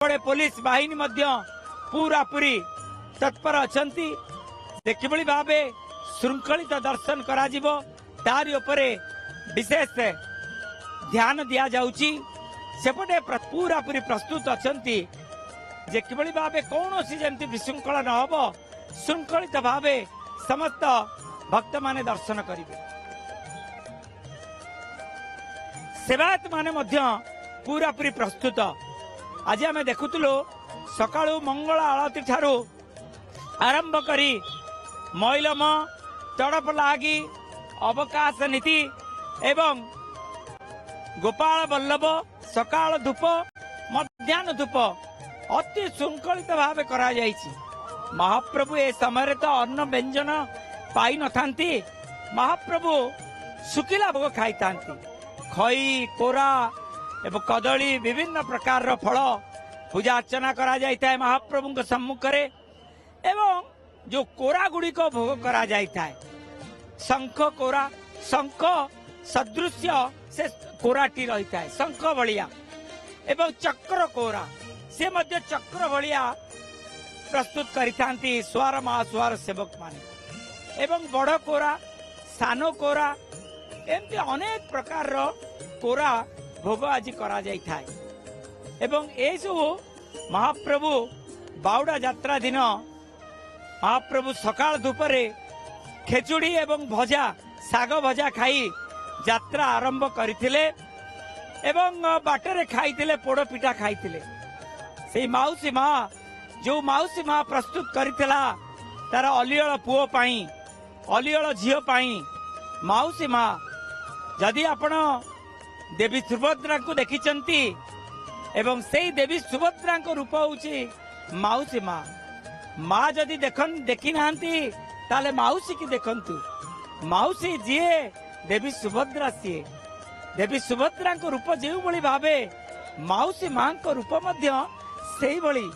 बड़े पुलिस बाहिनी पूरा पूरी तत्पर अछंती किभली भावे श्रृंखलित दर्शन करा जिवो तारी उपरे विशेष ध्यान दिया जाउची सेपटे पूरा पूरी प्रस्तुत अछंती जे किभली भावे कौनसी जेमती विशृंखला न हबो श्रृंखलित भावे समस्त भक्त माने दर्शन करिवे। सेवायत माने मध्य पूरा पूरी प्रस्तुत। आज आम देखुलु सकाळु मंगल आलती ठारू आरंभ करी मैलम तड़प लागी अवकाश नीति एवं गोपाल बल्लभ सकाळ धूप मध्याह्न धूप अति श्रृंखलित भाव करा जायछि। महाप्रभु ए समय तो अन्न व्यंजन पाई न थांती। महाप्रभु सुखिला भोग खाई थांती। खई कोरा एवं कदली विभिन्न प्रकार फल पूजा अर्चना करा जायता है महाप्रभु के सम्मुख रे एवं जो कोरा गुड़ी को भोग करा जायता है शंख कोरा शंख सदृश्य से कोराटी रहता है शंख भलिया एवं चक्र कोरा से मध्य चक्र भलिया प्रस्तुत करिथांती स्वार महास्वार सेवक माने एवं बड़ कोरा सानो कोरा एमती अनेक प्रकार कोरा भोग आज करा जाय थाए एवं ए सब महाप्रभु बाउडा यात्रा दिन महाप्रभु सकाळ धूपरे खेचुड़ी एवं भजा साग भजा खाई यात्रा आरंभ करथिले एवं बाटरे खाइथिले पोड़ पिठा खाइथिले। से माउसी माँ जो माउसी माँ प्रस्तुत करथिला तार अलियल पुओ पाई अलियल झियो पाई माउसी माँ जदि आपण देवी सुभद्रा को देखिचंती एवं से देवी सुभद्रा को रूप होउची माउसी माँ माँ जदि देखी नांती ताले माउसी की देखंतु माउसी जीए देवी सुभद्रा सीए देवी सुभद्रा को रूप जेउ बळी भावे माउसी माँ को रूप मध्य सेही बळी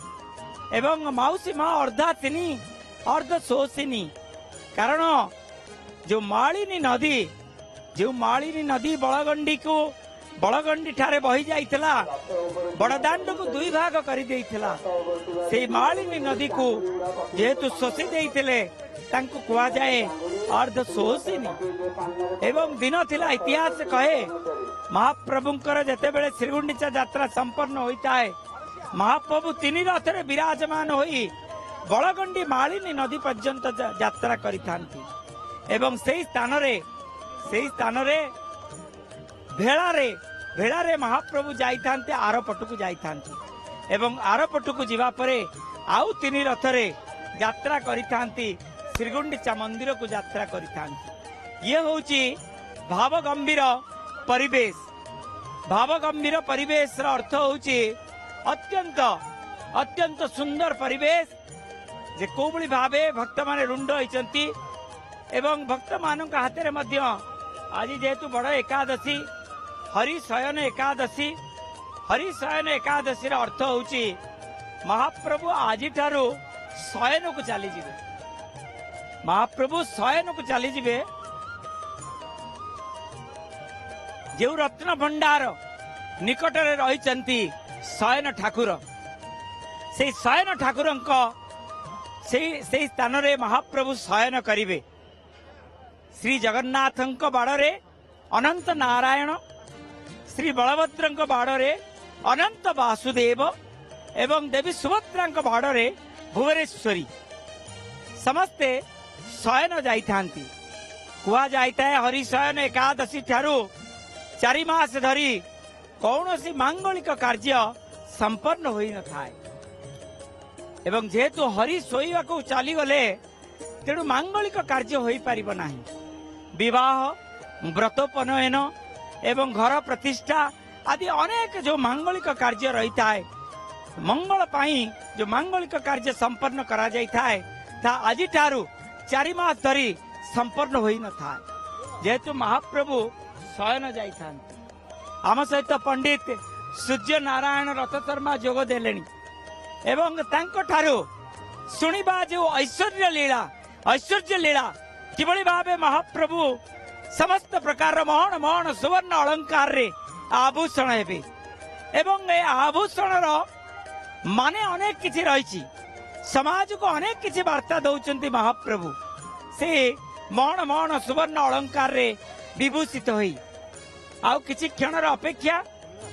एवं माउसी माँ अर्धातिनी अर्ध सोसिनी कारण जो मालिनी नदी बड़गंडी को बड़गंडी ठारे बही जाइथिला बड़दांड को दुई भाग करि देइथिला से मालिनी नदी को जेहेतु शोषि देइथिले तांको कुआ जाए अर्ध सोसिनी एवं दिन थिला इतिहास कहे महाप्रभुंकर जेते बेले श्रीगुंडीचा यात्रा संपन्न होइता है महाप्रभु तीन रथरे विराजमान होई बड़गंडी मालिनी नदी पर्यंत यात्रा करिथांती एवं सेही स्थान रे भेड़ारे महाप्रभु जाइथांते आर पटकू जाइथांती एवं आर पटकू जीवा परे आउ तीन रथरे यात्रा करिथांती श्रीगुंडीचा मंदिर को यात्रा करिथांती। ये होची भावगंभीर परिवेश रो अर्थ होची अत्यंत सुंदर परिवेश जे कोबली भावे भक्त माने रुंड होइचंती एवं भक्त मानक हाथ में आज जेहेतु बड़ एकादशी हरिशयन एकादशी अर्थ होची महाप्रभु आज ठारू शयन को चली जिवे महाप्रभु शयन को चली जिवे जो रत्न भंडार निकट रे रहिचंती शयन ठाकुर से शयन ठाकुर से स्थान रे महाप्रभु शयन करिवे। श्री जगन्नाथ बाड़े अनंत नारायण श्री बलभद्र बाड़े अनंत वासुदेव एवं देवी सुभद्रा बाड़े भुवनेश्वरी समस्ते शयन जाइथांती। कुआ जाइता है हरिशयन एकादशी ठारू 4 मास धरी कौनसी मांगलिक कार्य संपन्न होई न थाए एवं जेहेतु हरि शोइबा को चली गले तेणु मांगलिक कार्य होई परिबो नाही। विवाह व्रतोपनयन एवं घर प्रतिष्ठा आदि अनेक जो मांगलिक कार्य रही है मंगल पाई जो मांगलिक कार्य संपन्न करा जाइता है ता आज ठारू 4 मास धरी संपन्न होई न था जेहेतु महाप्रभु शयन जाइथांती। आम सहित पंडित सूर्य नारायण रथ शर्मा जोग देलेनी एवं तांको ठारू सुनिबा जो ऐश्वर्य लीला किभली भावे महाप्रभु समस्त प्रकार महन सुवर्ण अलंकार रे आभूषण हेबे एवं ए आभूषण माने अनेक किछि रही समाज को अनेक किछि वार्ता दौरान महाप्रभु से मण मण सुवर्ण अलंकार रे विभूषित होई आउ किछि क्षणर अपेक्षा